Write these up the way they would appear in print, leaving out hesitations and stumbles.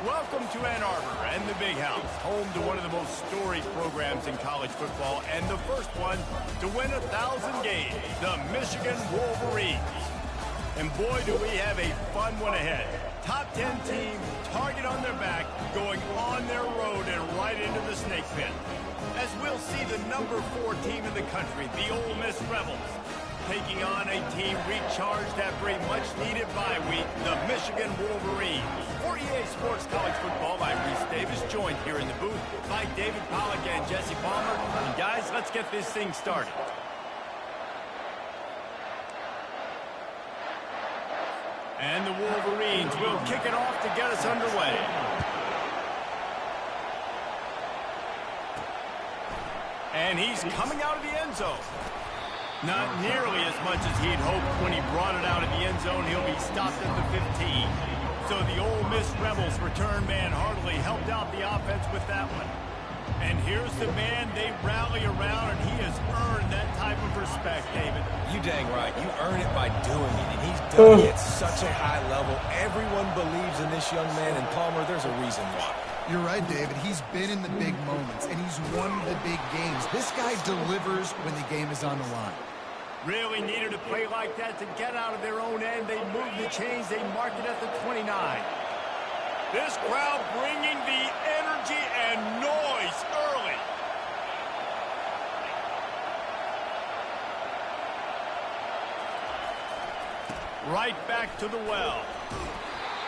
Welcome to Ann Arbor and the Big House, home to one of the most storied programs in college football and the first one to win 1,000 games, the Michigan Wolverines. And boy, do we have a fun one ahead. Top 10 team, target on their back, going on their road and right into the snake pit. As we'll see the number 4 team in the country, the Ole Miss Rebels, taking on a team recharged after a much-needed bye week, the Michigan Wolverines. For EA Sports College Football, I'm Reese Davis, joined here in the booth by David Pollack and Jesse Palmer. And guys, let's get this thing started. And the Wolverines will kick it off to get us underway. And he's coming out of the end zone. Not nearly as much as he'd hoped when he brought it out of the end zone. He'll be stopped at the 15. So the Ole Miss Rebels return man hardly helped out the offense with that one. And here's the man they rally around, and he has earned that type of respect, David. You dang right. You earn it by doing it, and he's done it at such a high level. Everyone believes in this young man, and Palmer, there's a reason why. You're right, David. He's been in the big moments, and he's won the big games. This guy delivers when the game is on the line. Really needed a play like that to get out of their own end. They move the chains. They mark it at the 29. This crowd bringing the energy and noise early. Right back to the well.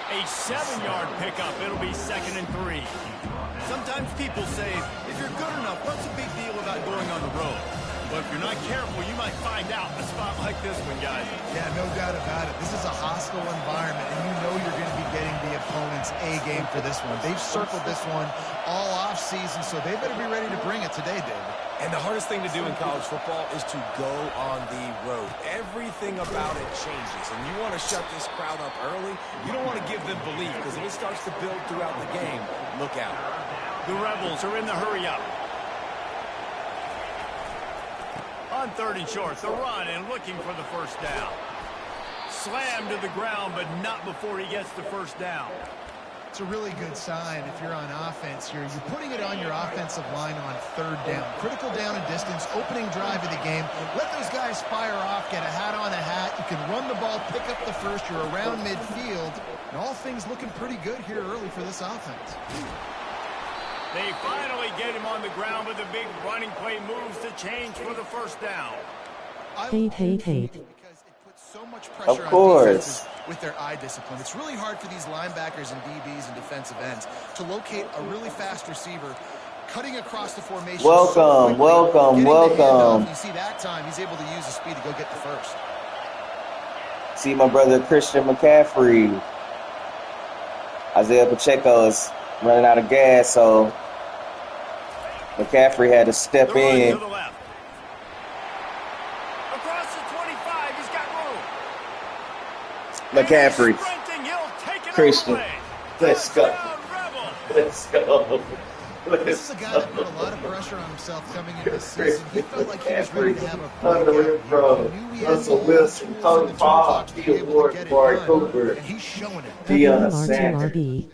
A 7-yard pickup. It'll be 2nd and 3. Sometimes people say, if you're good enough, what's the big deal about going on the road? But if you're not careful, you might find out in a spot like this one, guys. Yeah, no doubt about it. This is a hostile environment, and you know you're going to be getting the opponent's A game for this one. They've circled this one all offseason, so they better be ready to bring it today, David. And the hardest thing to do in college football is to go on the road. Everything about it changes, and you want to shut this crowd up early. You don't want to give them belief, because if it starts to build throughout the game, look out. The Rebels are in the hurry-up. On 3rd and short, the run and looking for the first down. Slammed to the ground, but not before he gets the first down. It's a really good sign if you're on offense here. You're putting it on your offensive line on 3rd down. Critical down and distance, opening drive of the game. Let those guys fire off, get a hat on a hat. You can run the ball, pick up the first. You're around midfield. And all things looking pretty good here early for this offense. They finally get him on the ground, but the big running play moves the change for the first down. Hate. Because it puts so much pressure on defenses with their eye discipline. It's really hard for these linebackers and DBs and defensive ends to locate a really fast receiver cutting across the formation. Welcome. You see that time, he's able to use the speed to go get the first. See my brother Christian McCaffrey. Isaiah Pacheco is running out of gas, so McCaffrey had to step in. To the left. Across the 25, he's got room. McCaffrey. Christian. Let's go. This is a guy that put a lot of pressure on himself coming into this season. He felt like he was ready to have a breakout. He knew he had Russell Wilson, Tony Paul, Theo Ward, Barry Cooper, and he's showing it. Deion Sanders.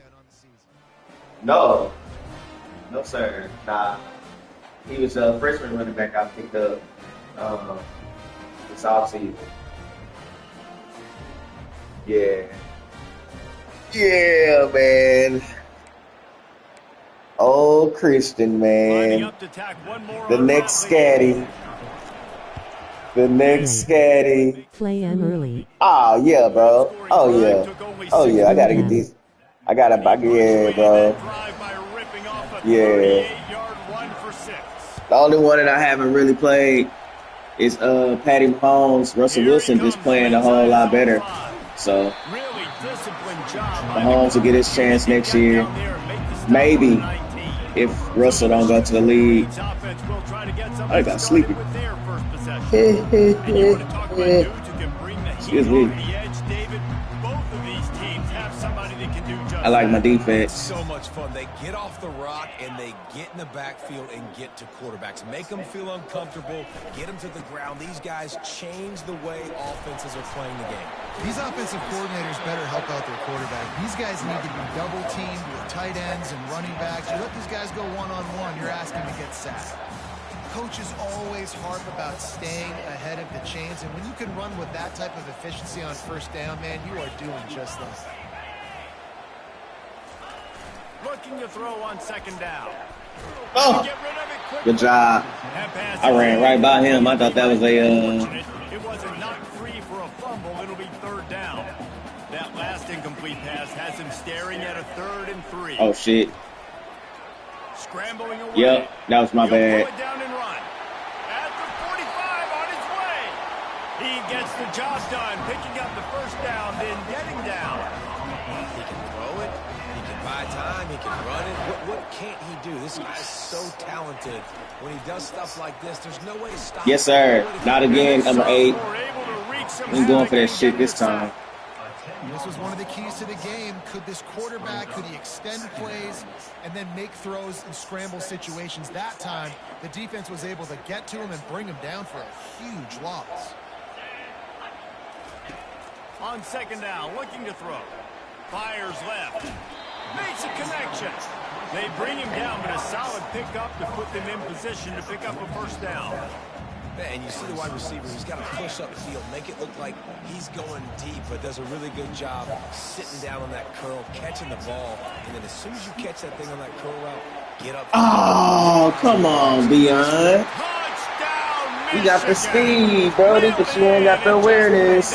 No, sir. Nah, he was a freshman running back I picked up this offseason. Yeah, man. Oh, Christian, man. The next scatty. Play him early. Oh, yeah, bro. Oh, yeah. I gotta get these. Yeah, bro. Yeah. The only one that I haven't really played is Patty Mahomes. Russell Wilson just playing a whole lot better. So Mahomes will get his chance next year. Maybe if Russell don't go to the league. I got sleepy. Excuse me. I like my defense. So much fun. They get off the rock and they get in the backfield and get to quarterbacks. Make them feel uncomfortable. Get them to the ground. These guys change the way offenses are playing the game. These offensive coordinators better help out their quarterback. These guys need to be double-teamed with tight ends and running backs. You let these guys go one-on-one, you're asking to get sacked. Coaches always harp about staying ahead of the chains, and when you can run with that type of efficiency on first down, man, you are doing just that. Looking to throw on second down. Oh, good job. I ran right by him. I thought that was a... It was a knock free for a fumble. It'll be third down. That last incomplete pass has him staring at a 3rd and 3. Oh, shit. Scrambling away. Yep, that was my bad. Throw it down and run. At the 45 on his way. He gets the job done, picking up the first down, then getting down. He can throw it. He can buy time. He can run it. What can't he do? This guy's so talented. When he does stuff like this, there's no way to stop him. Yes, sir. Not again, number 8. He's going for that shit this time. This was one of the keys to the game. Could this quarterback, could he extend plays and then make throws in scramble situations? That time, the defense was able to get to him and bring him down for a huge loss. On second down, looking to throw. Fires left. Makes a connection. They bring him down, but a solid pickup to put them in position to pick up a first down. And you see the wide receiver, he's got to push up the field, make it look like he's going deep, but does a really good job sitting down on that curl, catching the ball, and then as soon as you catch that thing on that curl route, get up. Oh, come on, Beyond. You got the speed, Brody, but you ain't got the awareness.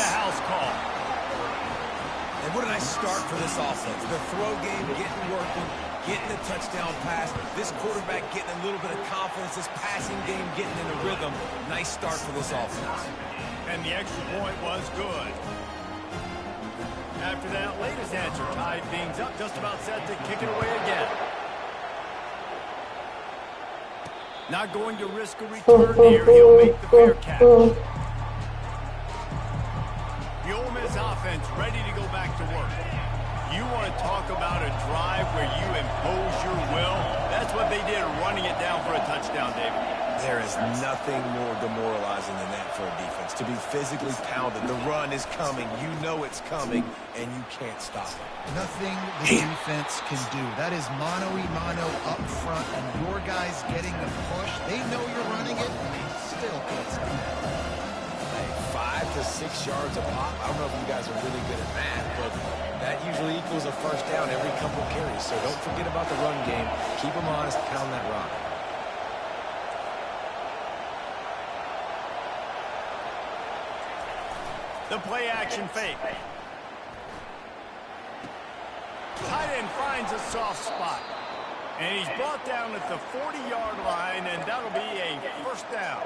And what a nice start for this offense. The throw game getting working, getting the touchdown pass. This quarterback getting a little bit of confidence. This passing game getting in a rhythm. Nice start for this offense. And the extra point was good. After that latest answer, tied things up, just about set to kick it away again. Not going to risk a return here. He'll make the fair catch. The Ole Miss offense ready to go back to work. You want to talk about a drive where you impose your will? That's what they did, running it down for a touchdown, David. There is nothing more demoralizing than that for a defense. To be physically pounded, the run is coming, you know it's coming, and you can't stop it. Nothing the defense can do. That is mano-a-mano up front, and your guys getting the push. They know you're running it, and they still can't stop it. 5 to 6 yards a pop. I don't know if you guys are really good at math, but that usually equals a first down every couple carries. So don't forget about the run game. Keep them honest, pound that rock. The play action fake. Tight end finds a soft spot. And he's brought down at the 40-yard line, and that'll be a first down.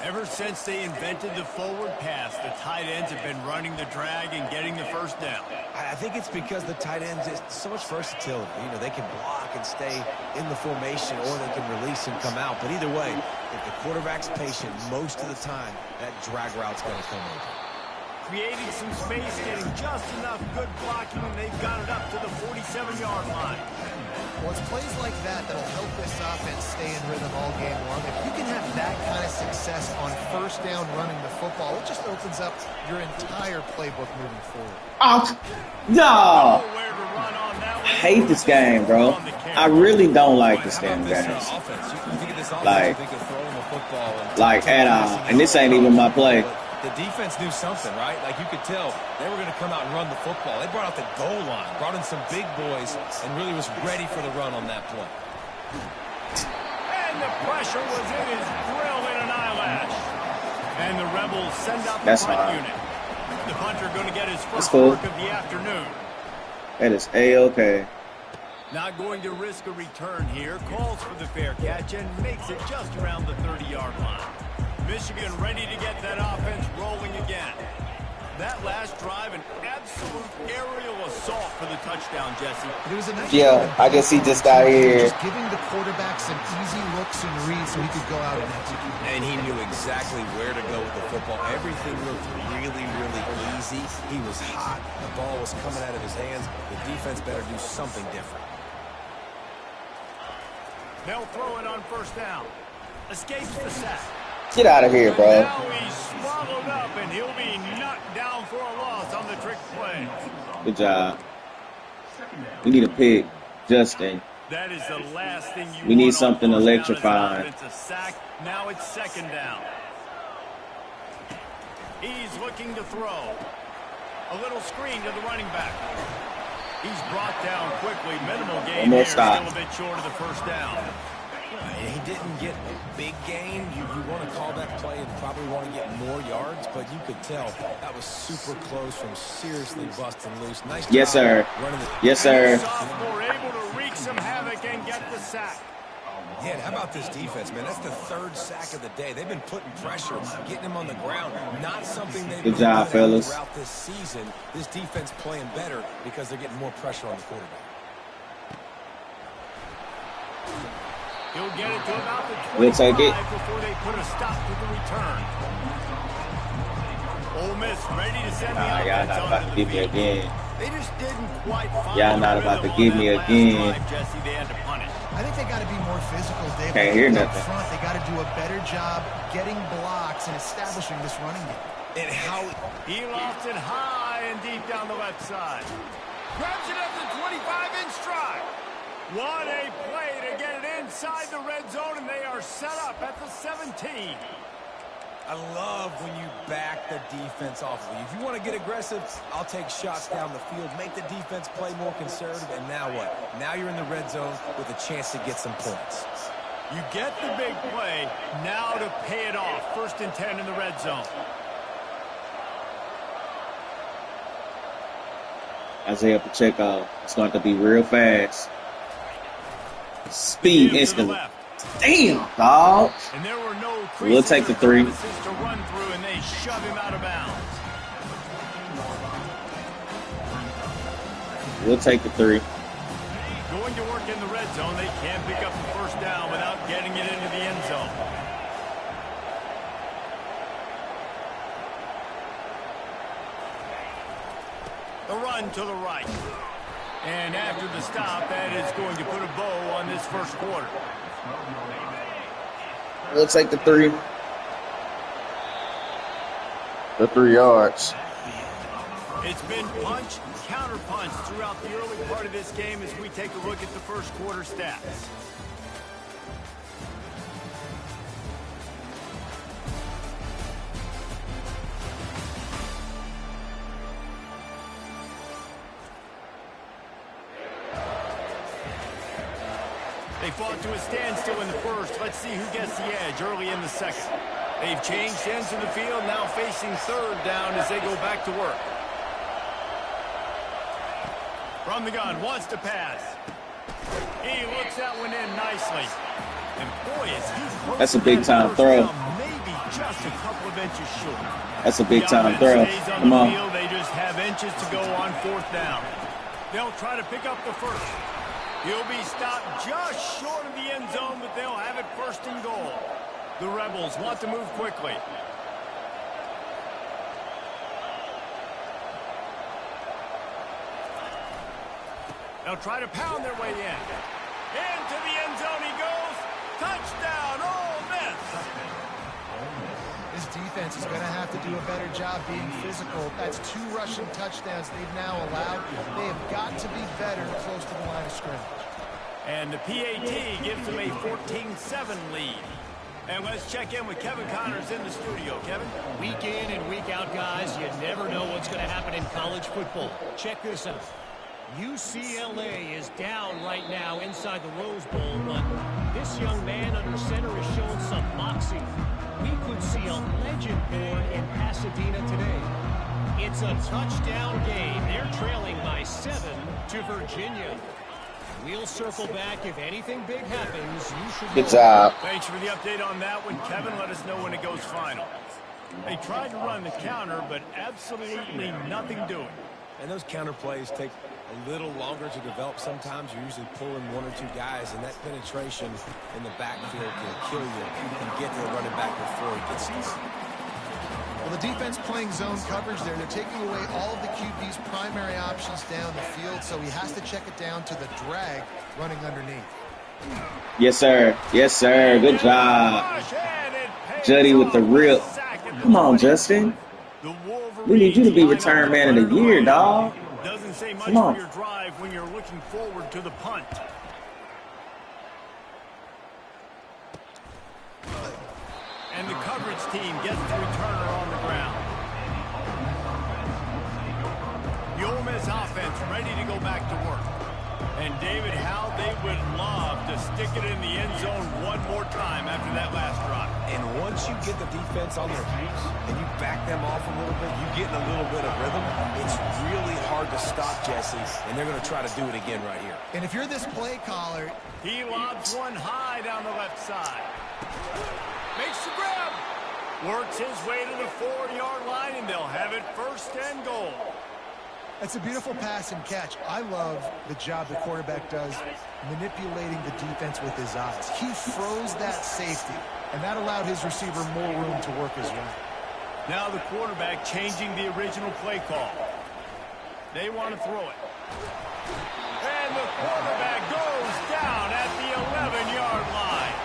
Ever since they invented the forward pass, the tight ends have been running the drag and getting the first down. I think it's because the tight ends is so much versatility. You know, they can block and stay in the formation, or they can release and come out. But either way, if the quarterback's patient, most of the time, that drag route's going to come over. Creating some space, getting just enough good blocking, and they've got it up to the 47-yard line. Well, it's plays like that that'll help this offense stay in rhythm all game long. If you can have that kind of success on first down running the football, it just opens up your entire playbook moving forward. Oh, no. I hate this game, bro. I really don't like this damn game. Like at all. And this ain't even my play. The defense knew something, right? Like you could tell they were going to come out and run the football. They brought out the goal line, brought in some big boys, and really was ready for the run on that play. And the pressure was in his grill in an eyelash. And the Rebels send out the front unit. The punter going to get his first work of the afternoon. That is A-okay. Not going to risk a return here. Calls for the fair catch and makes it just around the 30-yard line. Michigan ready to get that offense rolling again. That last drive, an absolute aerial assault for the touchdown, Jesse. It was a nice I guess he just got here. Just giving the quarterback some easy looks and reads so he could go out and execute. And he knew exactly where to go with the football. Everything looked really, really easy. He was hot. The ball was coming out of his hands. The defense better do something different. They'll throw it on first down. Escapes the sack. Get out of here, bro. Now he's swallowed up, and he'll be knocked down for a loss on the trick play. Good job. We need a pick, Justin. That is the last thing you We need something electrifying. It's a sack. Now it's second down. He's looking to throw. A little screen to the running back. He's brought down quickly. Minimal gain here. Still a bit short of the first down. He didn't get a big gain. You want to call that play and probably want to get more yards, but you could tell that was super close from seriously busting loose. Nice job. Yes, sir. Yes, sir. Sophomore able to wreak some havoc and get the sack. Yeah, how about this defense, man? That's the third sack of the day. They've been putting pressure, getting him on the ground. Not something they've been doing throughout this season. This defense playing better because they're getting more pressure on the quarterback. He'll get it to about the 25 we'll take it before they put a stop to the return. Ole Miss ready to send the y'all not about to give me again. They just didn't quite find y'all not about to give me again. Jesse, they had to punish. I think they got to be more physical, Dave. Can't hear nothing. Front, they got to do a better job getting blocks and establishing this running game. And how he lost it high and deep down the left side. Grabs it at the 25-inch stride. What a play to get it inside the red zone, and they are set up at the 17. I love when you back the defense off of you. If you want to get aggressive, I'll take shots down the field, make the defense play more conservative, and now what? Now you're in the red zone with a chance to get some points. You get the big play, now to pay it off. 1st and 10 in the red zone. Isaiah Pacheco. It's going to be real fast. Speed instantly. Damn, dog. And there were no we'll take the 3. To run through, and they shove him out of bounds. We'll take the 3. Going to work in the red zone. They can't pick up the first down without getting it into the end zone. The run to the right. And after the stop, that is going to put a bow on this first quarter. We'll take the 3. The 3 yards. It's been punch, counter punch throughout the early part of this game as we take a look at the first quarter stats. They fought to a standstill in the first. Let's see who gets the edge early in the second. They've changed ends of the field, now facing 3rd down as they go back to work. From the gun, wants to pass. He looks that one in nicely. And boy, is he close. That's a big-time throw. Maybe just a couple of inches short. That's a big-time throw. Come on. They just have inches to go on 4th down. They'll try to pick up the first. He'll be stopped just short of the end zone, but they'll have it 1st and goal. The Rebels want to move quickly. They'll try to pound their way in. Into the end zone he goes. Touchdown, Ole Miss. This defense is going to have to do a better job being physical. That's 2 rushing touchdowns they've now allowed. They have got to be better close to the line of scrimmage. And the PAT gives them a 14-7 lead. And let's check in with Kevin Connors in the studio. Kevin? Week in and week out, guys, you never know what's going to happen in college football. Check this out. UCLA is down right now inside the Rose Bowl, but this young man under center is showing some moxie. We could see a legend born in Pasadena today. It's a touchdown game. They're trailing by 7 to Virginia. We'll circle back. If anything big happens, you should Good job. Thanks for the update on that one, Kevin. Let us know when it goes final. They tried to run the counter, but absolutely nothing doing. And those counter plays take a little longer to develop. Sometimes you're usually pulling 1 or 2 guys, and that penetration in the backfield can kill you. You can get to the running back before he gets to. Well, the defense playing zone coverage there. They're taking away all of the QB's primary options down the field, so he has to check it down to the drag running underneath. Yes, sir. Yes, sir. Good job. And it Juddy with the real. Come on, Justin. We need you to be return man of the year, dog. Doesn't say much Come on. for your drive when you're looking forward to the punt. And the coverage team gets the returner on the ground. The Ole Miss offense ready to go back to work. And David, how they would love to stick it in the end zone one more time after that last drive. And once you get the defense on their heels and you back them off a little bit, you get in a little bit of rhythm, it's really hard to stop Jesse, and they're going to try to do it again right here. And if you're this play caller, he lobs one high down the left side. Makes the grab. Works his way to the 4-yard line, and they'll have it first and goal. that's a beautiful pass and catch. I love the job the quarterback does manipulating the defense with his eyes. He froze that safety, and that allowed his receiver more room to work his way. Now the quarterback changing the original play call. They want to throw it. And the quarterback goes down at the 11-yard line.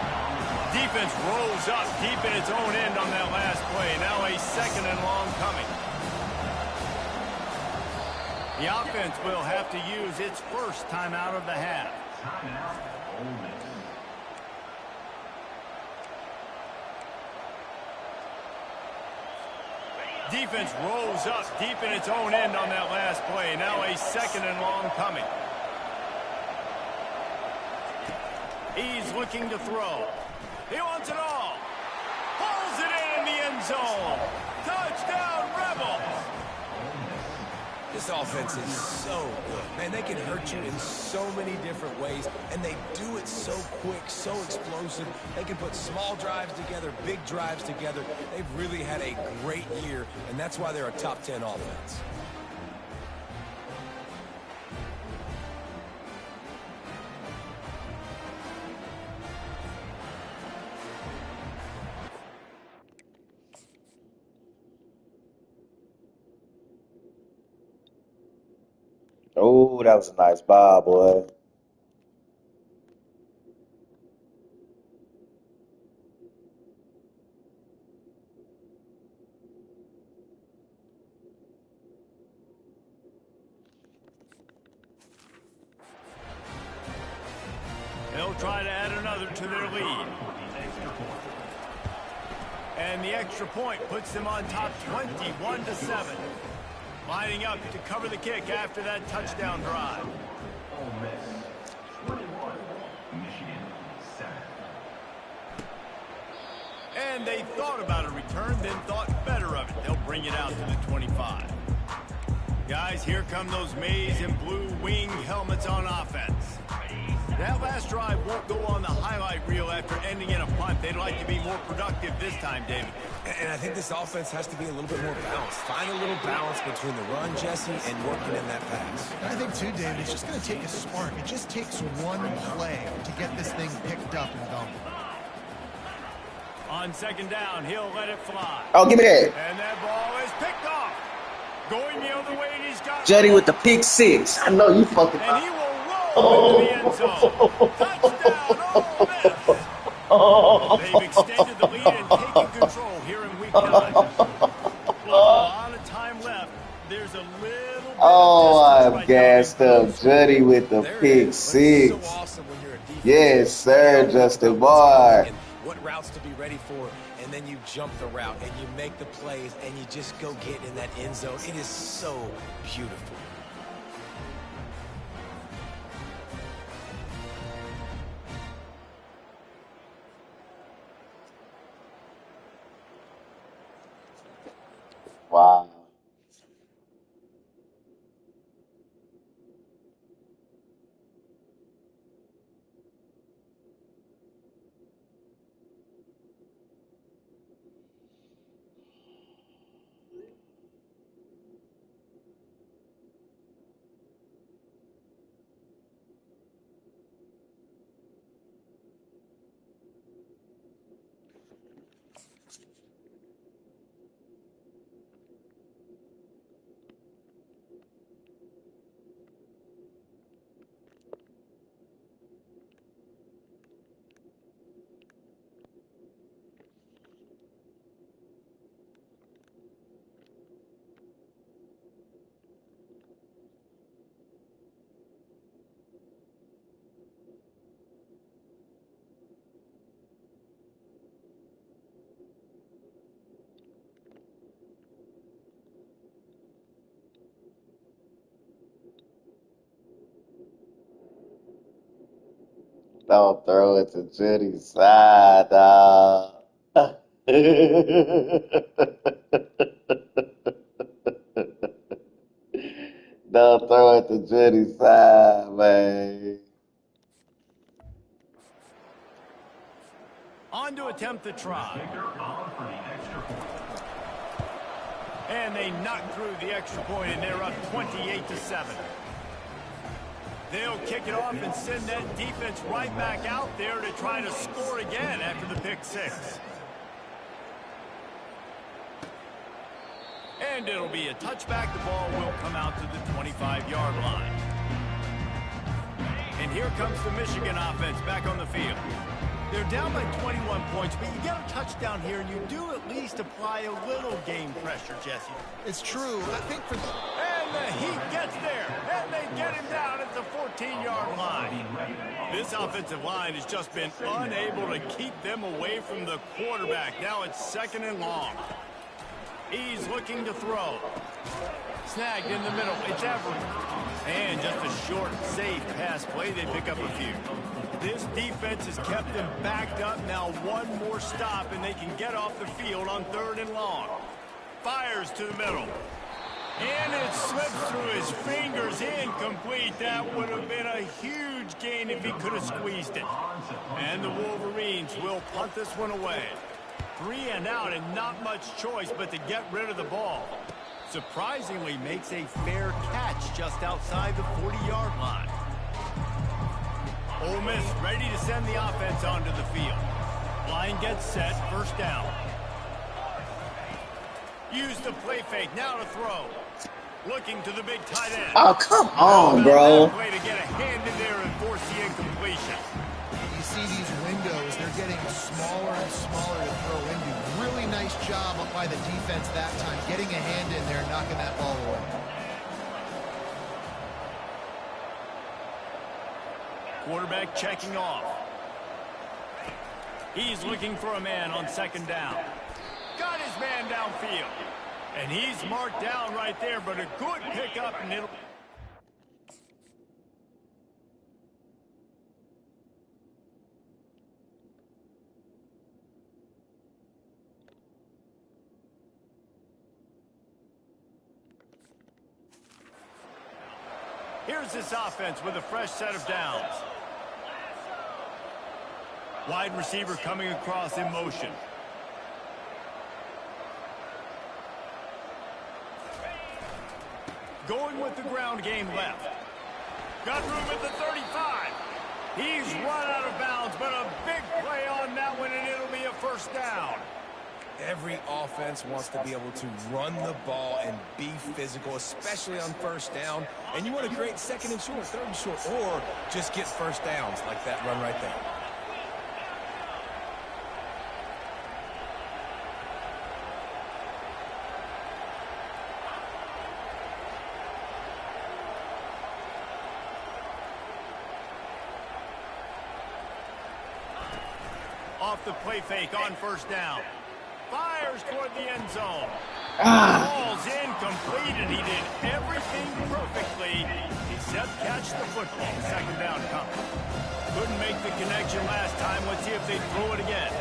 Defense rolls up deep in its own end on that last play. Now a second and long coming. The offense will have to use its first timeout of the half. Defense rolls up deep in its own end on that last play. Now a second and long coming. He's looking to throw. He wants it all. Pulls it in the end zone. Touchdown, Rebels. This offense is so good. Man, they can hurt you in so many different ways, and they do it so quick, so explosive. They can put small drives together, big drives together. They've really had a great year, and that's why they're a top 10 offense. Oh, that was a nice ball, boy. They'll try to add another to their lead. And the extra point puts them on top 21-7. Lining up to cover the kick after that touchdown drive. And they thought about a return, then thought better of it. They'll bring it out to the 25. Guys, here come those maize and blue wing helmets on offense. That last drive won't go on the highlight reel after ending in a punt. They'd like to be more productive this time, David. And I think this offense has to be a little bit more balanced. Find a little balance between the run, Jesse, and working in that pass. And I think, too, David, it's just going to take a spark. It just takes one play to get this thing picked up and going. On second down, he'll let it fly. Oh, give me that. And that ball is picked off. Going the other way, and he's got Juddy with the pick six. I know you fucking. And he will roll into the end zone. Touchdown, Ole Miss. They've extended the lead and taken control here in week 9. A lot of time left. There's a little bit I'm gassed up. Juddy with the pick six. So awesome when you're a defense. Yes, sir, Justin Barr. What routes to be ready for, and then you jump the route, and you make the plays, and you just go get in that end zone. It is so beautiful. Wow. Don't throw it to Juddy's side, dog. Don't throw it to Juddy's side, man. On to attempt the try. And they knock through the extra point, and they're up 28-7. They'll kick it off and send that defense right back out there to try to score again after the pick six. And it'll be a touchback. The ball will come out to the 25-yard line. And here comes the Michigan offense back on the field. They're down by 21 points, but you get a touchdown here, and you do at least apply a little game pressure, Jesse. It's true. I think for And the Heat gets there, and they get him down at the 14-yard line. This offensive line has just been unable to keep them away from the quarterback. Now it's 2nd and long. He's looking to throw. Snagged in the middle. It's Everett. And just a short, safe pass play. They pick up a few. This defense has kept them backed up. Now one more stop, and they can get off the field on 3rd and long. Fires to the middle. And it slips through his fingers. Incomplete. That would have been a huge gain if he could have squeezed it. And the Wolverines will punt this one away. 3 and out, and not much choice but to get rid of the ball. Surprisingly makes a fair catch just outside the 40-yard line. Ole Miss ready to send the offense onto the field. Line gets set, 1st down. Use the play fake, now to throw. Looking to the big tight end. Oh, come on, bro. Way to get a hand in there and force the incompletion. you see these windows, they're getting smaller and smaller to throw into. Really nice job up by the defense that time, getting a hand in there and knocking that ball away. Quarterback checking off. He's looking for a man on 2nd down. Got his man downfield. And he's marked down right there, but a good pickup, and it'll... Here's this offense with a fresh set of downs. Wide receiver coming across in motion. Going with the ground game left. Got room at the 35. He's run out of bounds, but a big play on that one, and it'll be a 1st down. Every offense wants to be able to run the ball and be physical, especially on 1st down. And you want to create 2nd and short, 3rd and short, or just get 1st downs like that run right there. Off the play fake on 1st down. Fires toward the end zone. Ball's incomplete, and he did everything perfectly except catch the football. 2nd down coming. Couldn't make the connection last time. Let's see if they throw it again.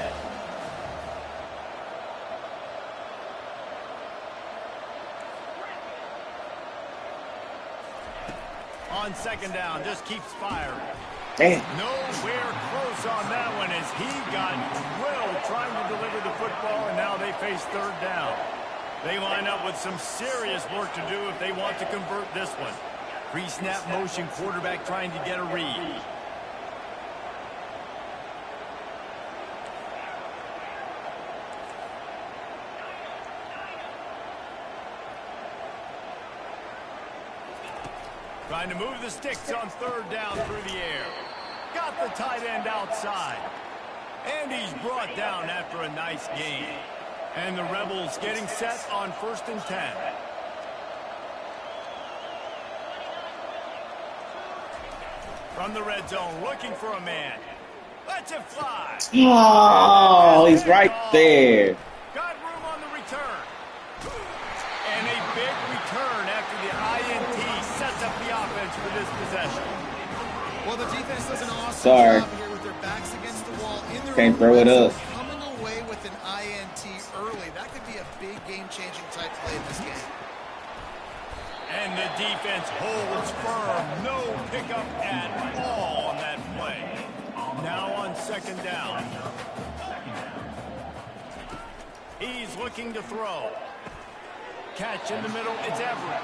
On 2nd down, just keeps firing. Damn. Nowhere close on that one as he got drilled trying to deliver the football, and now they face 3rd down. They line up with some serious work to do if they want to convert this one. Pre-snap motion, quarterback trying to get a read. Trying to move the sticks on 3rd down through the air. Got the tight end outside. And he's brought down after a nice gain. And the Rebels getting set on 1st and 10. From the red zone, looking for a man. Lets it fly. Oh, he's right there. Got room on the return. And a big return after the INT sets up the offense for this possession. Well, the defense does an awesome Sorry. job here with their backs against the wall in their Can't own throw it up. coming away with an INT early. That could be a big game-changing type play in this game. And the defense holds firm. No pickup at all on that play. Now on second down. He's looking to throw. Catch in the middle. It's Everett.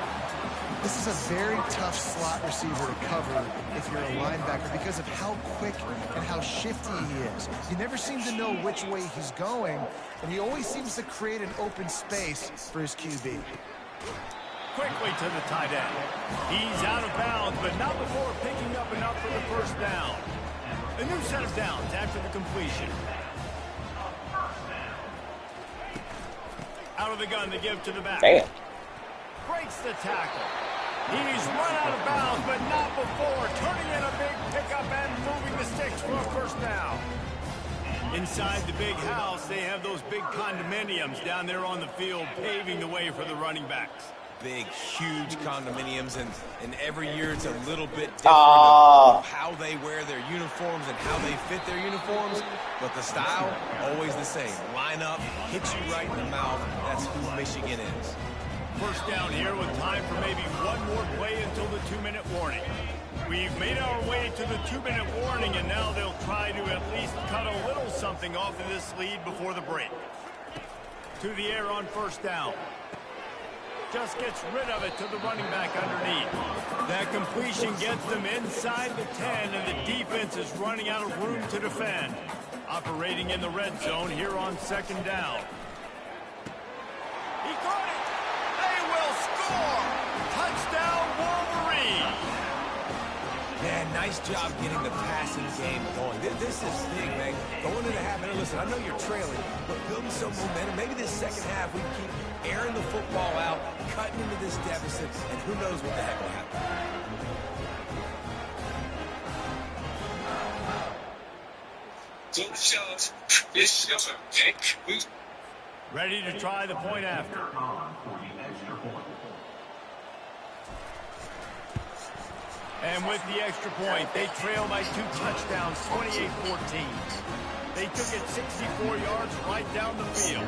This is a very tough slot receiver to cover if you're a linebacker because of how quick and how shifty he is. You never seem to know which way he's going, and he always seems to create an open space for his QB. Quickly to the tight end. He's out of bounds, but not before picking up enough for the first down. A new set of downs after the completion. Out of the gun to give to the back. Damn. Breaks the tackle. He's run out of bounds, but not before turning in a big pickup and moving the sticks for a first down. Inside the big house, they have those big condominiums down there on the field, paving the way for the running backs. Big, huge condominiums, and every year it's a little bit different of how they wear their uniforms and how they fit their uniforms, but the style, always the same. Line up, hit you right in the mouth. That's who Michigan is. First down here with time for maybe one more play until the 2-minute warning. We've made our way to the 2-minute warning, and now they'll try to at least cut a little something off of this lead before the break. To the air on first down. Just gets rid of it to the running back underneath. That completion gets them inside the 10, and the defense is running out of room to defend. Operating in the red zone here on second down. He caught it! They will score! Touchdown, Wolverine! Man, nice job getting the passing game going. This is big, man. Going into the half, and listen, I know you're trailing, but building some momentum. Maybe this second half we keep airing the football out, cutting into this deficit, and who knows what the heck will happen. Ready to try the point after. And with the extra point, they trail by 2 touchdowns, 28-14. They took it 64 yards right down the field.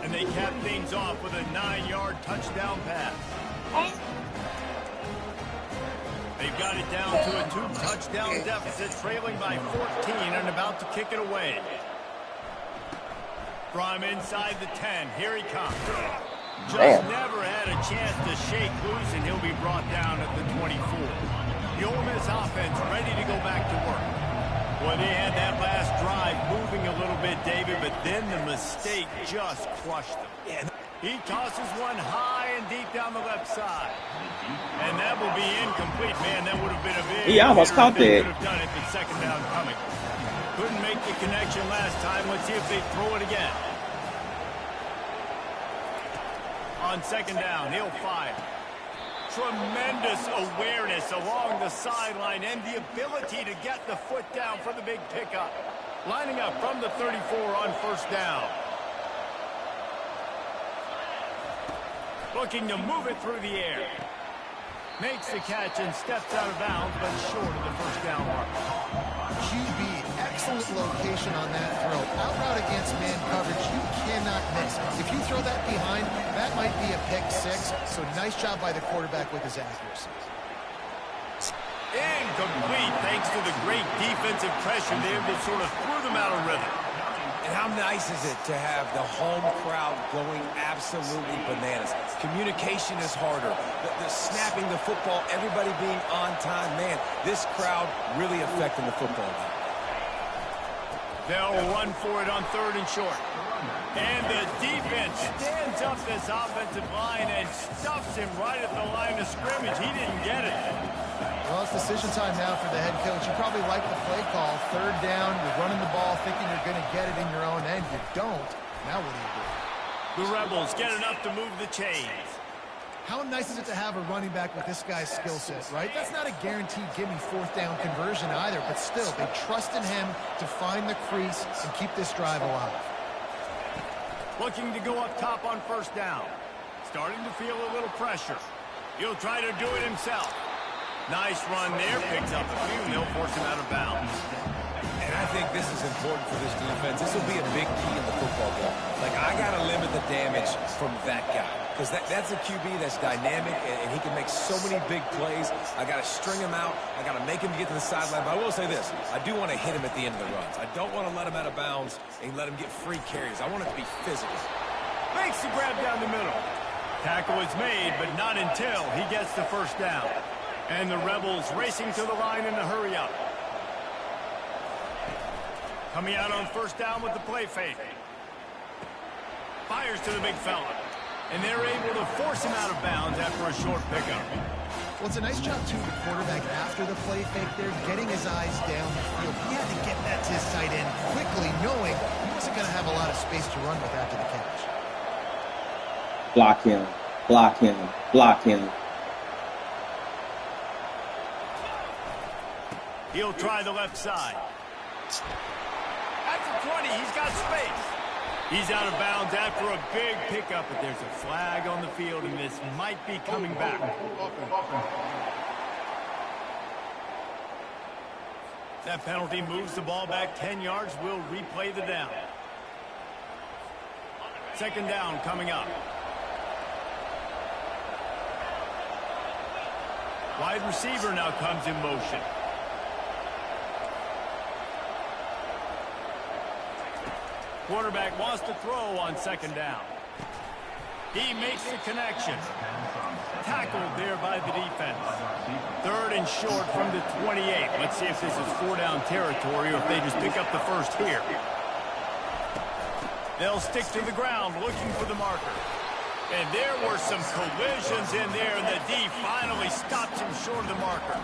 And they capped things off with a 9-yard touchdown pass. They've got it down to a 2-touchdown deficit, trailing by 14 and about to kick it away. From inside the 10, here he comes. Just never had a chance to shake loose, and he'll be brought down at the 24. The Ole Miss offense ready to go back to work. Well, they had that last drive moving a little bit, David, but then the mistake just crushed them. He tosses one high and deep down the left side. And that will be incomplete, man. That would have been a big... He almost caught that. Could have done it with second down coming. Couldn't make the connection last time. Let's see if they throw it again. On second down, he'll fire. Tremendous awareness along the sideline and the ability to get the foot down for the big pickup. Lining up from the 34 on first down. Looking to move it through the air. Makes the catch and steps out of bounds, but short of the first down mark. QB, excellent location on that throw. Out route against man coverage, you cannot miss. If you throw that behind, that might be a pick six. So nice job by the quarterback with his accuracy. Incomplete, thanks to the great defensive pressure there that sort of threw them out of rhythm. And how nice is it to have the home crowd going absolutely bananas? Communication is harder. The snapping the football, everybody being on time. Man, this crowd really affecting the football game. They'll run for it on third and short. And the defense stands up this offensive line and stuffs him right at the line of scrimmage. He didn't get it. Well, it's decision time now for the head coach. You probably like the play call. Third down, you're running the ball thinking you're going to get it in your own end. You don't. Now what do you do? The Rebels get enough to move the chains. How nice is it to have a running back with this guy's skill set, right? That's not a guaranteed give-me fourth down conversion either, but still, they trust in him to find the crease and keep this drive alive. Looking to go up top on first down. Starting to feel a little pressure. He'll try to do it himself. Nice run there. Picks up a few, and they'll force him out of bounds. And I think this is important for this defense. This will be a big key in the football game. Like, I got to limit the damage from that guy. Because that's a QB that's dynamic, and he can make so many big plays. I got to string him out. I got to make him get to the sideline. But I will say this. I do want to hit him at the end of the runs. I don't want to let him out of bounds and let him get free carries. I want it to be physical. Makes the grab down the middle. Tackle is made, but not until he gets the first down. And the Rebels racing to the line in a hurry up. Coming out on first down with the play fake. Fires to the big fella. And they're able to force him out of bounds after a short pickup. Well, it's a nice job, too, the quarterback after the play fake there, getting his eyes down the field. He had to get that to his tight end quickly, knowing he wasn't going to have a lot of space to run with after the catch. Block him. Block him. Block him. He'll try the left side. At the 20, he's got space. He's out of bounds after a big pickup, but there's a flag on the field, and this might be coming back. That penalty moves the ball back 10 yards. We'll replay the down. Second down coming up. Wide receiver now comes in motion. Quarterback wants to throw on second down. He makes the connection. Tackled there by the defense. Third and short from the 28. Let's see if this is four-down territory or if they just pick up the first here. They'll stick to the ground looking for the marker. And there were some collisions in there, and the D finally stopped him short of the marker.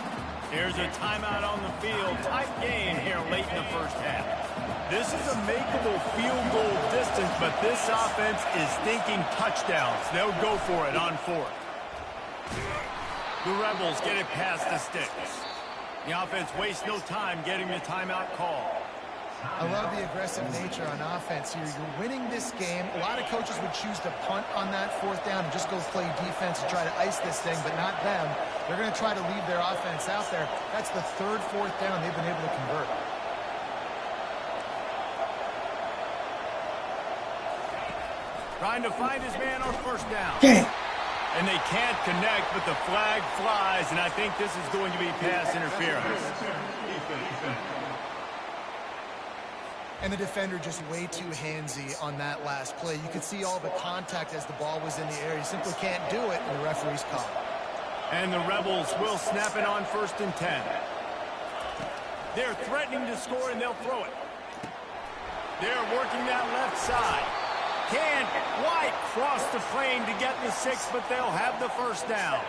Here's a timeout on the field. Tight game here late in the first half. This is a makeable field goal distance, but this offense is thinking touchdowns. They'll go for it on fourth. The Rebels get it past the sticks. The offense wastes no time getting the timeout call. I love the aggressive nature on offense here. You're winning this game. A lot of coaches would choose to punt on that fourth down and just go play defense and try to ice this thing, but not them. They're going to try to leave their offense out there. That's the third fourth down they've been able to convert. Trying to find his man on first down. Damn. And they can't connect, but the flag flies, and I think this is going to be pass interference. And the defender just way too handsy on that last play. You could see all the contact as the ball was in the air. You simply can't do it, and the referee's call. And the Rebels will snap it on 1st and 10. They're threatening to score, and they'll throw it. They're working that left side. Can't quite cross the plane to get the 6, but they'll have the first down.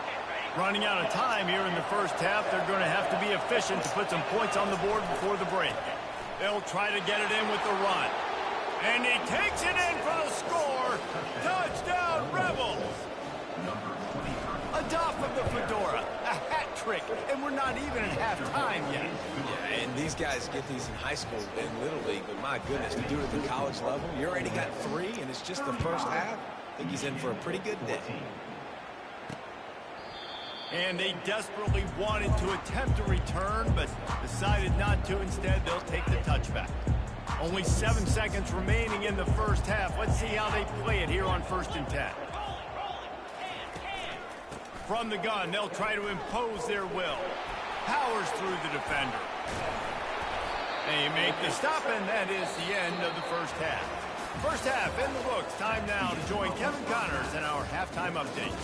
Running out of time here in the first half, they're going to have to be efficient to put some points on the board before the break. They'll try to get it in with the run. And he takes it in for the score. Touchdown, Rebels! A doff of the fedora, a hat trick, and we're not even at halftime yet. Yeah, and these guys get these in high school and Little League, but my goodness, to do it at the college level, you already got 3, and it's just the first half. I think he's in for a pretty good day. And they desperately wanted to attempt a return, but decided not to. Instead, they'll take the touchback. Only 7 seconds remaining in the first half. Let's see how they play it here on 1st and 10. From the gun, they'll try to impose their will. Powers through the defender. They make the stop, and that is the end of the first half. First half in the books. Time now to join Kevin Connors in our halftime update.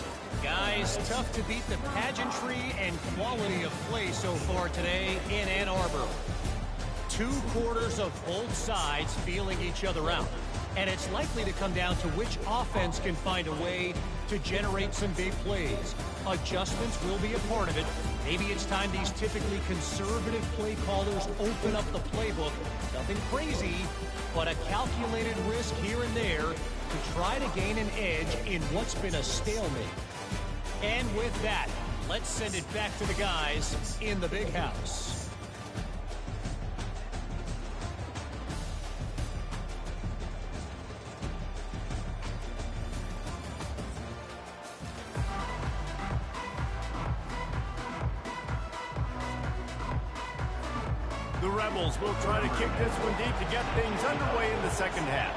Guys, tough to beat the pageantry and quality of play so far today in Ann Arbor. 2 quarters of both sides feeling each other out. And it's likely to come down to which offense can find a way to generate some big plays. Adjustments will be a part of it. Maybe it's time these typically conservative play callers open up the playbook. Nothing crazy, but a calculated risk here and there to try to gain an edge in what's been a stalemate. And with that, let's send it back to the guys in the big house. The Rebels will try to kick this one deep to get things underway in the second half.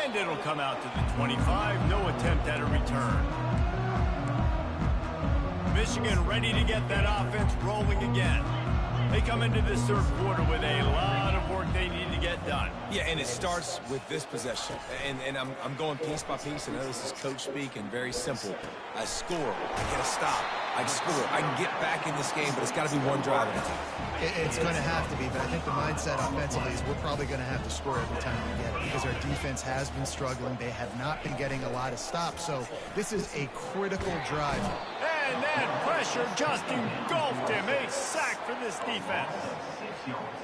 And it'll come out to the 25. No attempt at a return. Michigan ready to get that offense rolling again. They come into this third quarter with a lot of work they need to get done. Yeah, and it starts with this possession. And I'm going piece by piece. I know this is coach speak and very simple. I score. I get a stop. I score. I can get back in this game, but it's got to be one drive at a time. It's going to have to be, but I think the mindset offensively is we're probably going to have to score every time we get it because our defense has been struggling. They have not been getting a lot of stops, so this is a critical drive. And that pressure just engulfed him. A sack for this defense.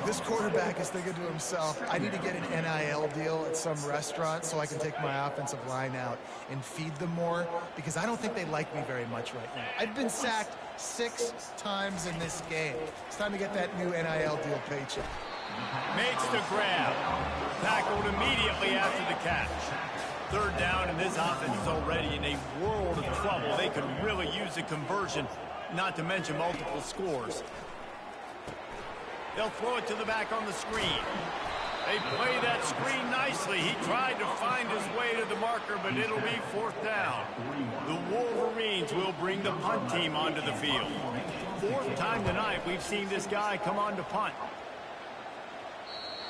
This quarterback is thinking to himself, I need to get an NIL deal at some restaurant so I can take my offensive line out and feed them more because I don't think they like me very much right now. I've been sacked 6 times in this game. It's time to get that new NIL deal paycheck. Makes the grab. Tackled immediately after the catch. Third down, and this offense is already in a world of trouble. They could really use a conversion, not to mention multiple scores. They'll throw it to the back on the screen. They play that screen nicely. He tried to find his way to the marker, but it'll be 4th down. The Wolverines will bring the punt team onto the field. 4th time tonight we've seen this guy come on to punt.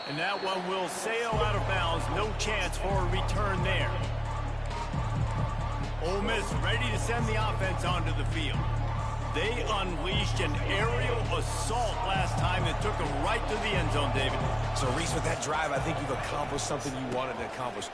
And that one will sail out of bounds. No chance for a return there. Ole Miss ready to send the offense onto the field. They unleashed an aerial assault last time that took them right to the end zone, David. So, Reese, with that drive, I think you've accomplished something you wanted to accomplish.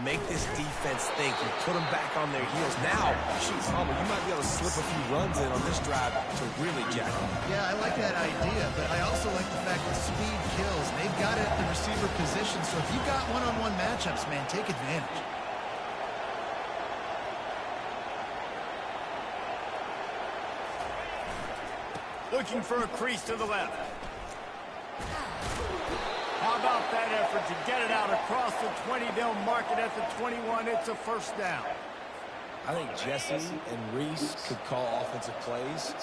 Make this defense think. You put them back on their heels. Now, shoot, Palmer, you might be able to slip a few runs in on this drive to really jack them. Yeah, I like that idea, but I also like the fact that speed kills. They've got it at the receiver position, so if you've got one-on-one matchups, man, take advantage. Looking for a crease to the left. How about that effort to get it out across the 20? They'll mark it at the 21. It's a 1st down. I think Jesse and Reese could call offensive plays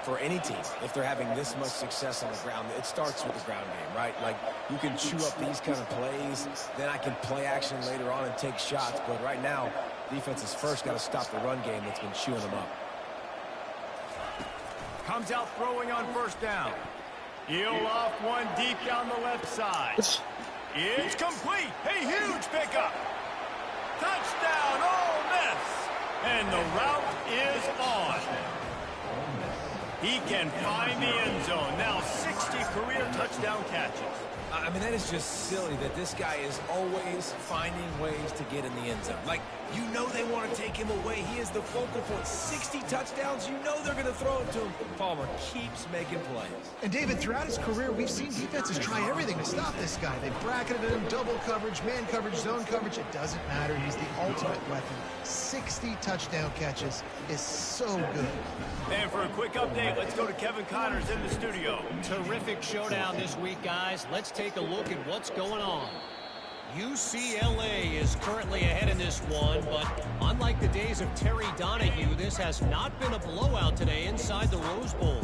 for any team if they're having this much success on the ground. It starts with the ground game, right? Like, you can chew up these kind of plays, then I can play action later on and take shots. But right now, defense has first got to stop the run game that's been chewing them up. Comes out throwing on 1st down. He'll off one deep down the left side. It's complete. A huge pickup. Touchdown, Ole Miss. And the route is on. He can find the end zone. Now 60 career touchdown catches. I mean, that is just silly that this guy is always finding ways to get in the end zone. Like, you know they want to take him away. He is the focal point. 60 touchdowns, you know they're going to throw it to him. Palmer keeps making plays. And, David, throughout his career, we've seen defenses try everything to stop this guy. They bracketed him, double coverage, man coverage, zone coverage. It doesn't matter. He's the ultimate weapon. 60 touchdown catches is so good. And for a quick update, let's go to Kevin Connors in the studio. Terrific showdown this week, guys. Let's take a look at what's going on. UCLA is currently ahead in this one, but unlike the days of Terry Donahue, this has not been a blowout today inside the Rose Bowl.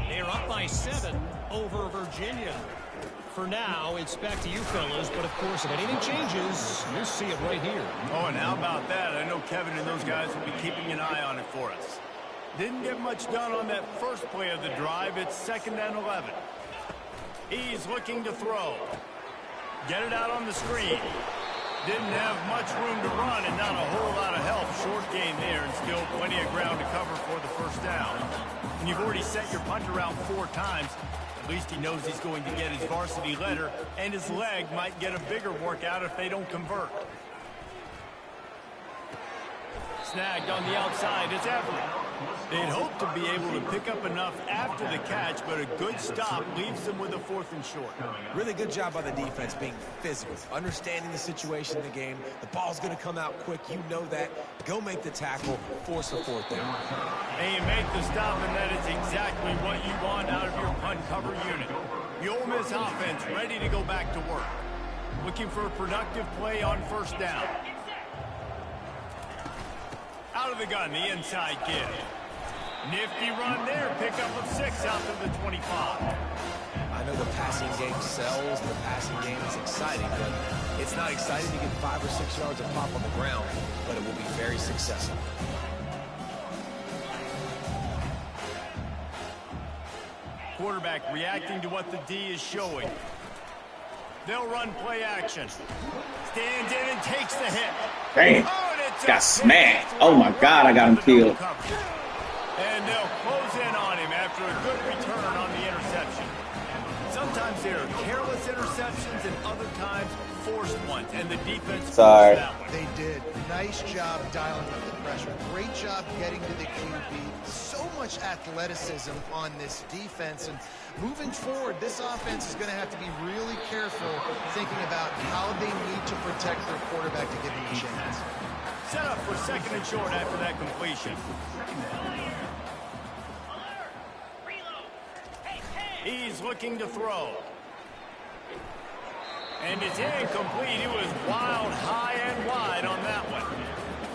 They're up by 7 over Virginia. For now, it's back to you fellas, but of course, if anything changes, you'll see it right here. Oh, and how about that? I know Kevin and those guys will be keeping an eye on it for us. Didn't get much done on that first play of the drive. It's 2nd and 11. He's looking to throw. Get it out on the screen. Didn't have much room to run and not a whole lot of help. Short gain there and still plenty of ground to cover for the 1st down. And you've already set your punter out 4 times. At least he knows he's going to get his varsity letter, and his leg might get a bigger workout if they don't convert. Snagged on the outside, it's Everett. They'd hope to be able to pick up enough after the catch, but a good stop leaves them with a 4th and short. Really good job by the defense being physical, understanding the situation in the game. The ball's going to come out quick. You know that. Go make the tackle, force a 4th down. And you make the stop, and that is exactly what you want out of your punt cover unit. The Ole Miss offense ready to go back to work. Looking for a productive play on 1st down. Out of the gun, the inside give. Nifty run there. Pickup of 6 out to the 25. I know the passing game sells, the passing game is exciting, but it's not exciting to get 5 or 6 yards of pop on the ground, but it will be very successful. Quarterback reacting to what the D is showing. They'll run play action. Stands in and takes the hit. Damn. Got smacked. Oh, my God, I got him killed. And they'll close in on him after a good return on the interception. Sometimes they're careless interceptions and other times forced ones, and the defense Sorry. that one. They did. Nice job dialing up the pressure. Great job getting to the QB. So much athleticism on this defense. And moving forward, this offense is going to have to be really careful thinking about how they need to protect their quarterback to give him a chance. Set up for 2nd and short after that completion. He's looking to throw. And it's incomplete. He was wild, high, and wide on that one.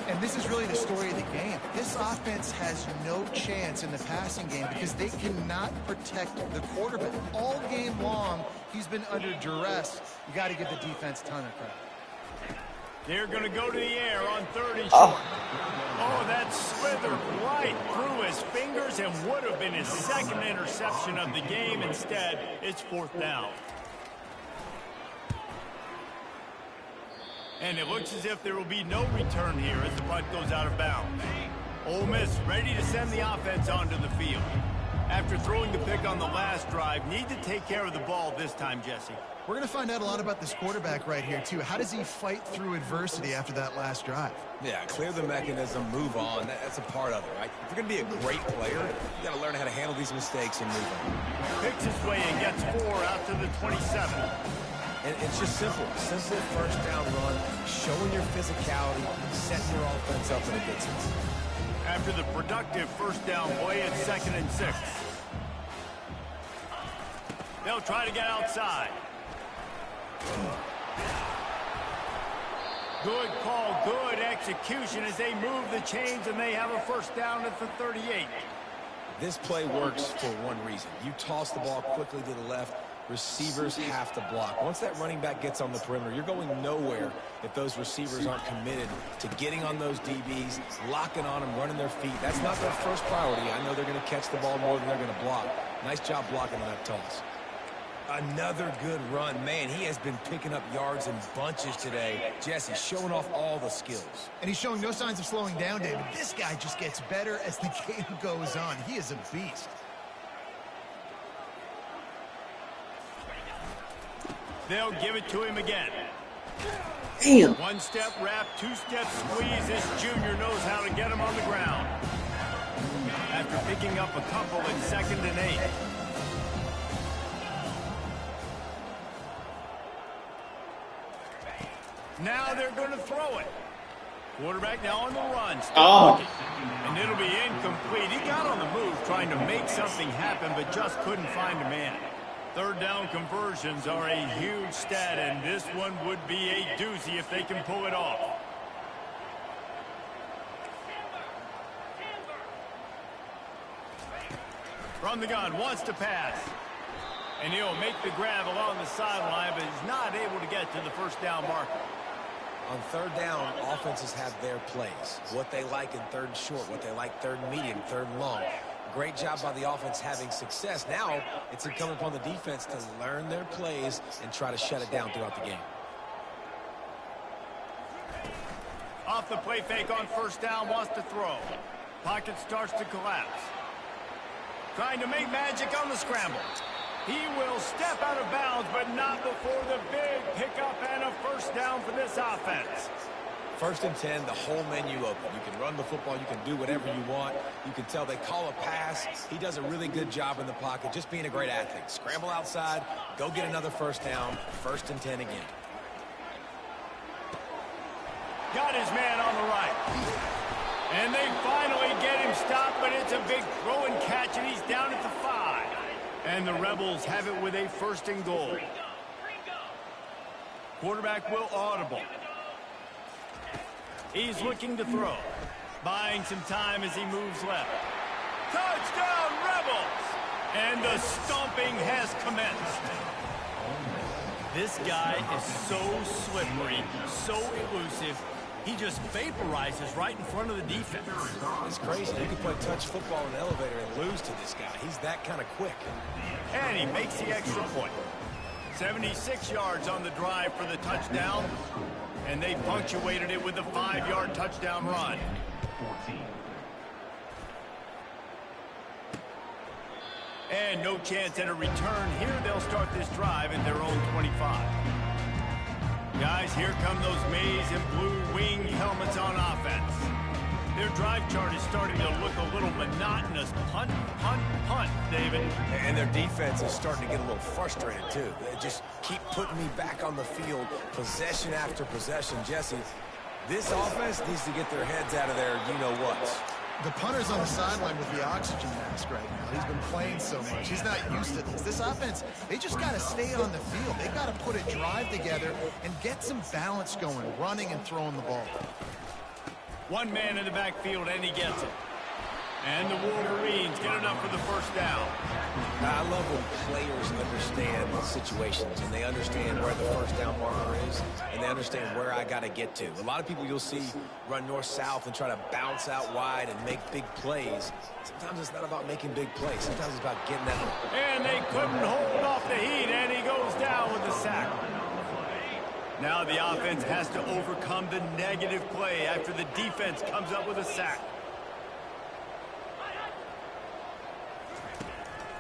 And this is really the story of the game. This offense has no chance in the passing game because they cannot protect the quarterback. All game long, he's been under duress. You got to give the defense a ton of credit. They're going to go to the air on 3rd and short. Oh, that slithered right through his fingers and would have been his 2nd interception of the game. Instead, it's 4th down. And it looks as if there will be no return here as the punt goes out of bounds. Ole Miss ready to send the offense onto the field. After throwing the pick on the last drive, need to take care of the ball this time, Jesse. We're going to find out a lot about this quarterback right here, too. How does he fight through adversity after that last drive? Yeah, clear the mechanism, move on. That's a part of it, right? If you're going to be a great player, you got to learn how to handle these mistakes and move on. Picks his way and gets 4 out to the 27. And it's just simple. Simple 1st down run, showing your physicality, setting your offense up in a good spot. After the productive 1st down play, it's 2nd and 6. They'll try to get outside. Good call, good execution as they move the chains and they have a 1st down at the 38. This play works for one reason. You toss the ball quickly to the left. Receivers have to block. Once that running back gets on the perimeter, you're going nowhere if those receivers aren't committed to getting on those DBs, locking on them, running their feet. That's not their first priority. I know they're going to catch the ball more than they're going to block. Nice job blocking on that toss. Another good run. Man, he has been picking up yards in bunches today. Jesse showing off all the skills. And he's showing no signs of slowing down, David. This guy just gets better as the game goes on. He is a beast. They'll give it to him again. Damn. 1-step wrap, 2-step squeeze. This junior knows how to get him on the ground. After picking up a couple in 2nd and 8. Now they're going to throw it. Quarterback now on the run. And it'll be incomplete. He got on the move trying to make something happen, but just couldn't find a man. 3rd down conversions are a huge stat, and this one would be a doozy if they can pull it off. From the gun, wants to pass. And he'll make the grab along the sideline, but he's not able to get to the 1st down marker. On 3rd down, offenses have their plays. What they like in 3rd and short, what they like 3rd and medium, 3rd and long. Great job by the offense having success. Now it's incumbent upon the defense to learn their plays and try to shut it down throughout the game. Off the play fake on 1st down, wants to throw. Pocket starts to collapse. Trying to make magic on the scramble. He will step out of bounds, but not before the big pickup and a 1st down for this offense. 1st and 10, the whole menu open. You can run the football. You can do whatever you want. You can tell they call a pass. He does a really good job in the pocket, just being a great athlete. Scramble outside, go get another 1st down, 1st and 10 again. Got his man on the right. And they finally get him stopped, but it's a big throw and catch, and he's down at the 5. And the Rebels have it with a 1st and goal. Quarterback will audible. He's looking to throw. Buying some time as he moves left. Touchdown, Rebels! And the stomping has commenced. This guy is so slippery, so elusive. He just vaporizes right in front of the defense. It's crazy. You can play touch football in an elevator and lose to this guy. He's that kind of quick. And he makes the extra point. 76 yards on the drive for the touchdown. And they punctuated it with a 5-yard touchdown run. And no chance at a return here. They'll start this drive at their own 25. Guys, here come those maize and blue wing helmets on offense. Their drive chart is starting to look a little monotonous. Punt, punt, punt, David. And their defense is starting to get a little frustrated, too. They just keep putting me back on the field, possession after possession. Jesse, this offense needs to get their heads out of their you-know-whats. The punter's on the sideline with the oxygen mask right now. He's been playing so much. He's not used to this. This offense, they just got to stay on the field. They got to put a drive together and get some balance going, running and throwing the ball. One man in the backfield, and he gets it. And the Wolverines get enough for the first down. I love when players understand situations and they understand where the first down marker is and they understand where I got to get to. A lot of people you'll see run north-south and try to bounce out wide and make big plays. Sometimes it's not about making big plays. Sometimes it's about getting that. And they couldn't hold off the heat, and he goes down with the sack. Now the offense has to overcome the negative play after the defense comes up with a sack.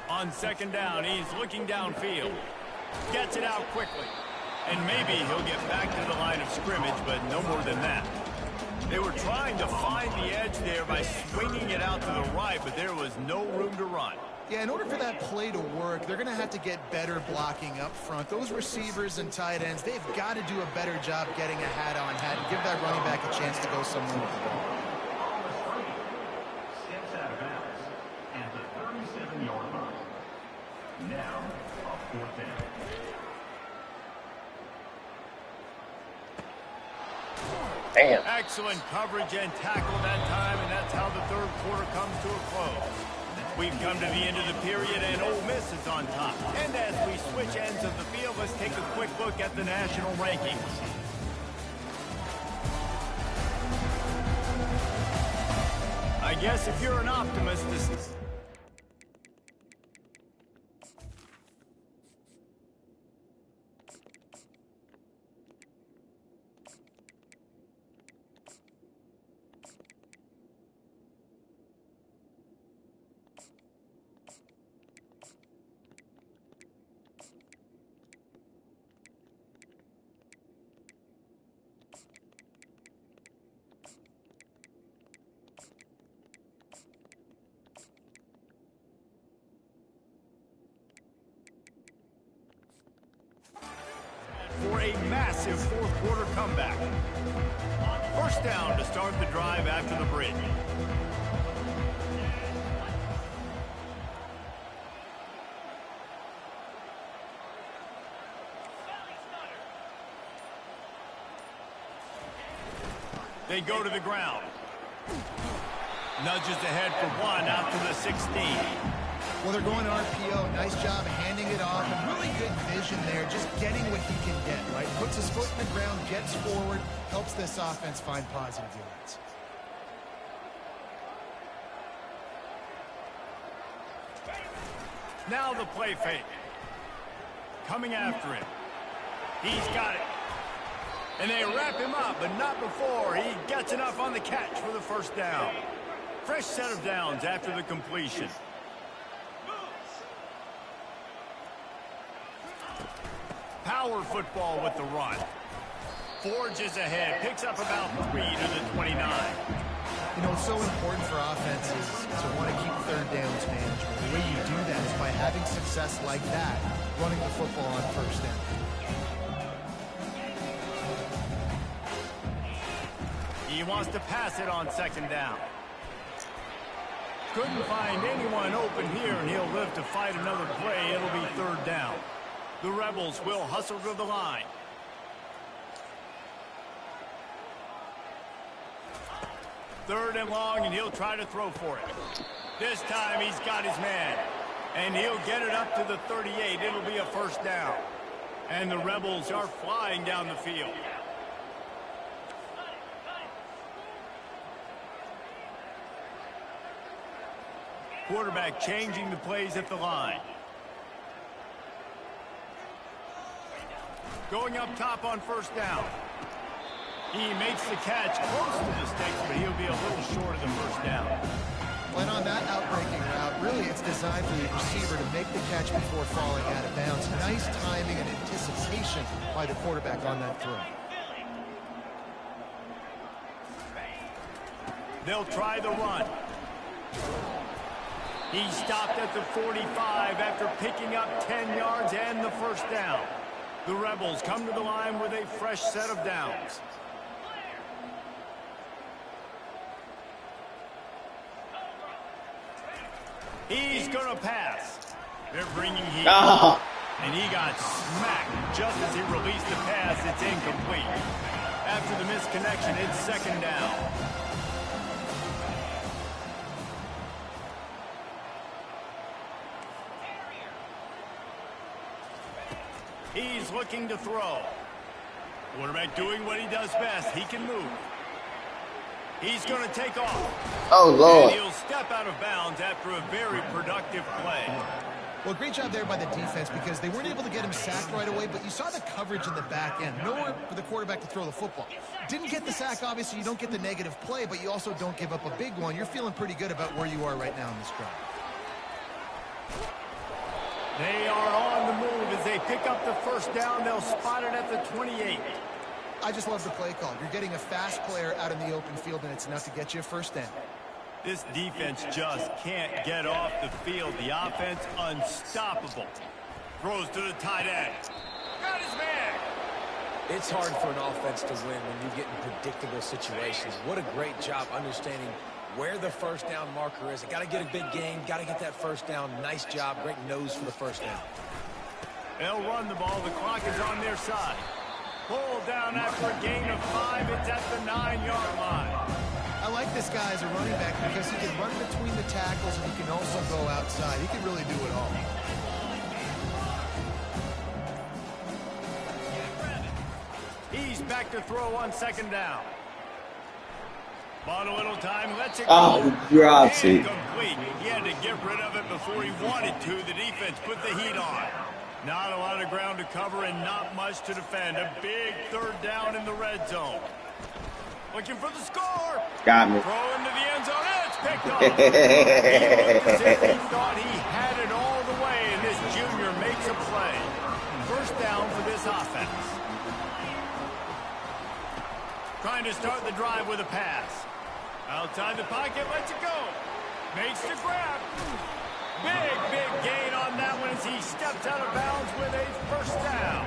On second down, he's looking downfield. Gets it out quickly. And maybe he'll get back to the line of scrimmage, but no more than that. They were trying to find the edge there by swinging it out to the right, but there was no room to run. Yeah, in order for that play to work, they're going to have to get better blocking up front. Those receivers and tight ends, they've got to do a better job getting a hat-on hat and give that running back a chance to go somewhere with the ball. Now, a 4th down. Damn. Excellent coverage and tackle that time, and that's how the third quarter comes to a close. We've come to the end of the period, and Ole Miss is on top. And as we switch ends of the field, let's take a quick look at the national rankings. I guess if you're an optimist, this is... for a massive fourth quarter comeback. First down to start the drive after the bridge. They go to the ground. Nudges ahead for one out to the 16. Well, they're going RPO. Nice job handing it off. And really good vision there, just getting what he can get, right? Puts his foot in the ground, gets forward, helps this offense find positive yards. Now the play fake. Coming after him. He's got it. And they wrap him up, but not before he gets enough on the catch for the first down. Fresh set of downs after the completion. Power football with the run. Forges ahead, picks up about 3 to the 29. You know, it's so important for offenses to want to keep third downs manageable. The way you do that is by having success like that, running the football on first down. He wants to pass it on second down. Couldn't find anyone open here, and he'll live to fight another play. It'll be third down. The Rebels will hustle to the line. Third and long, and he'll try to throw for it. This time he's got his man. And he'll get it up to the 38. It'll be a first down. And the Rebels are flying down the field. Quarterback changing the plays at the line. Going up top on first down. He makes the catch close to the sticks, but he'll be a little short of the first down. When on that outbreaking route, really it's designed for the receiver to make the catch before falling out of bounds. Nice timing and anticipation by the quarterback on that throw. They'll try the run. He stopped at the 45 after picking up 10 yards and the first down. The Rebels come to the line with a fresh set of downs. He's going to pass. They're bringing heat. And he got smacked just as he released the pass. It's incomplete. After the misconnection, it's second down. He's looking to throw. Quarterback doing what he does best. He can move. He's going to take off. Oh, Lord. And he'll step out of bounds after a very productive play. Well, great job there by the defense because they weren't able to get him sacked right away, but you saw the coverage in the back end. Nowhere for the quarterback to throw the football. Didn't get the sack, obviously. You don't get the negative play, but you also don't give up a big one. You're feeling pretty good about where you are right now in this drive. They are on the move as they pick up the first down. They'll spot it at the 28. I just love the play call. You're getting a fast player out in the open field, and it's enough to get you a first down. This defense just can't get off the field. The offense unstoppable. Throws to the tight end. Got his man. It's hard for an offense to win when you get in predictable situations. What a great job understanding where the first down marker is. Got to get a big gain. Got to get that first down. Nice job. Great nose for the first down. They'll run the ball. The clock is on their side. Pull down after a gain of 5. It's at the 9-yard line. I like this guy as a running back because he can run between the tackles and he can also go outside. He can really do it all. He's back to throw on second down. Bought a little time, lets it go. Oh, drops it. Incomplete. He had to get rid of it before he wanted to. The defense put the heat on. Not a lot of ground to cover and not much to defend. A big third down in the red zone. Looking for the score. Got me. Throw into the end zone. And it's picked off. He looked as if he thought he had it all the way, and this junior makes a play. First down for this offense. Trying to start the drive with a pass. Outside the pocket, lets it go. Makes the grab. Big gain on that one as he steps out of bounds with a first down.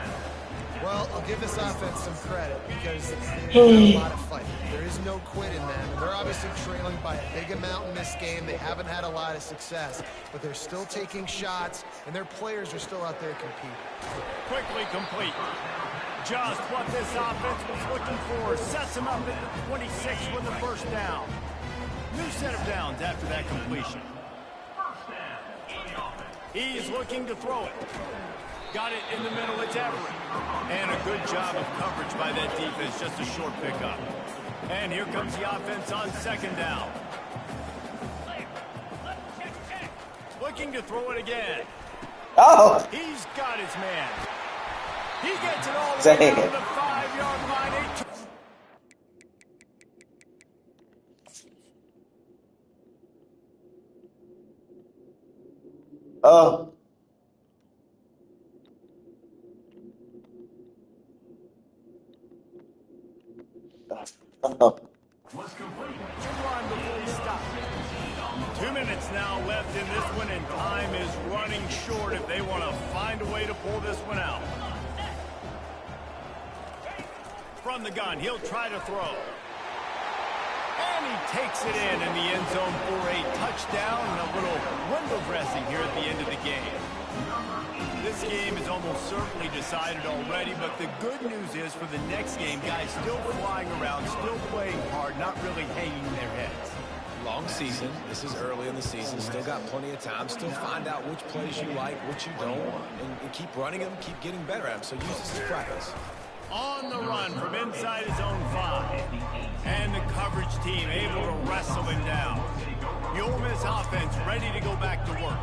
Well, I'll give this offense some credit because they've got a lot of fight. There is no quit in them. They're obviously trailing by a big amount in this game. They haven't had a lot of success, but they're still taking shots, and their players are still out there competing. Quickly complete. Just what this offense was looking for. Sets him up at the 26 with the first down. New set of downs after that completion. He's looking to throw it. Got it in the middle. It's Everett. And a good job of coverage by that defense. Just a short pickup. And here comes the offense on second down. Looking to throw it again. Oh. He's got his man. He gets it all the way down to the 5-yard line. Oh. Was complete. Good run before he stopped. 2 minutes now left in this one, and time is running short if they want to find a way to pull this one out. From the gun, he'll try to throw. And he takes it in the end zone for a touchdown and a little window dressing here at the end of the game. This game is almost certainly decided already, but the good news is for the next game, guys still flying around, still playing hard, not really hanging their heads. Long season. This is early in the season. Still got plenty of time. Still find out which plays you like, which you don't, and keep running them, keep getting better at them. So use this as practice. On the run from inside his own 5. And the coverage team able to wrestle him down. The Ole Miss offense ready to go back to work.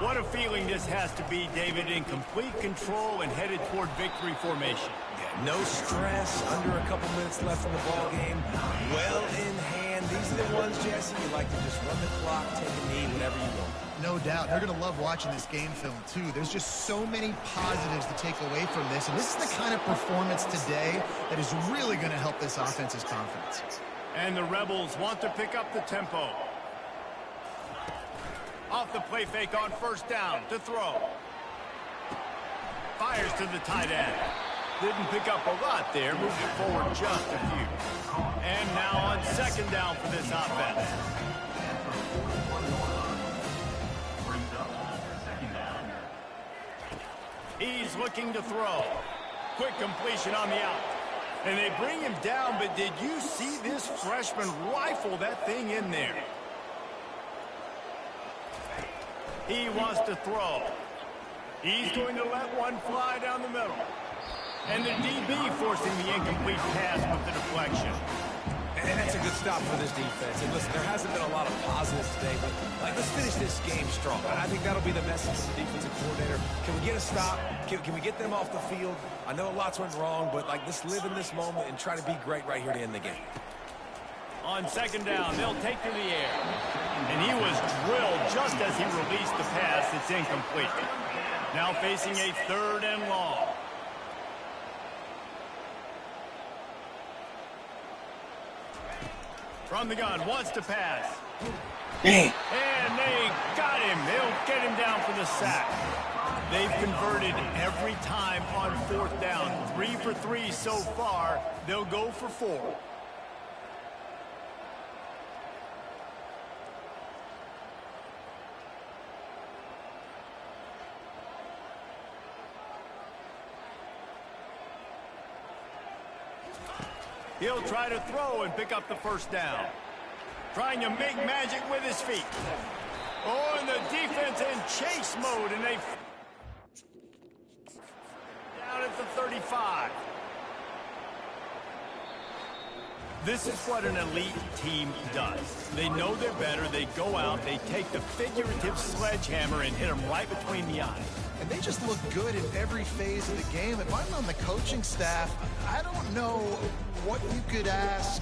What a feeling this has to be, David, in complete control and headed toward victory formation. Yeah, no stress, under a couple minutes left in the ball game. Well in hand. These are the ones, Jesse, you like to just run the clock, take a knee, whatever you want. No doubt. They're going to love watching this game film, too. There's just so many positives to take away from this, and this is the kind of performance today that is really going to help this offense's confidence. And the Rebels want to pick up the tempo. Off the play fake on first down to throw. Fires to the tight end. Didn't pick up a lot there. Moved it forward just a few. And now on second down for this offense. He's looking to throw. Quick completion on the out. And they bring him down, but did you see this freshman rifle that thing in there? He wants to throw. He's going to let one fly down the middle. And the DB forcing the incomplete pass with the deflection. And that's a good stop for this defense. And listen, there hasn't been a lot of positives today, but let's finish this game strong. I think that'll be the message from the defensive coordinator. Can we get a stop? Can we get them off the field? I know lots went wrong, but let's live in this moment and try to be great right here to end the game. On second down, they'll take to the air. And he was drilled just as he released the pass. It's incomplete. Now facing a 3rd and long. From the gun, wants to pass. Dang. And they got him. They'll get him down for the sack. They've converted every time on 4th down. 3 for 3 so far. They'll go for 4. He'll try to throw and pick up the first down. Trying to make magic with his feet. Oh, and the defense in chase mode, and they down at the 35. This is what an elite team does. They know they're better. They go out. They take the figurative sledgehammer and hit them right between the eyes. And they just look good in every phase of the game. If I'm on the coaching staff, I don't know what you could ask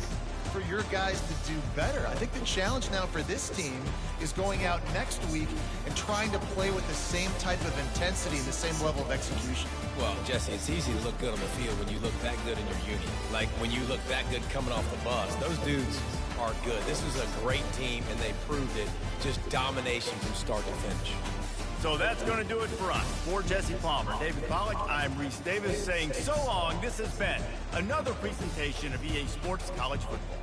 for your guys to do better. I think the challenge now for this team is going out next week and trying to play with the same type of intensity and the same level of execution. Well, Jesse, it's easy to look good on the field when you look that good in your union. Like when you look that good coming off the bus. Those dudes are good. This was a great team, and they proved it. Just domination from start to finish. So that's going to do it for us. For Jesse Palmer, David Pollack, I'm Reese Davis saying so long. This has been another presentation of EA Sports College Football.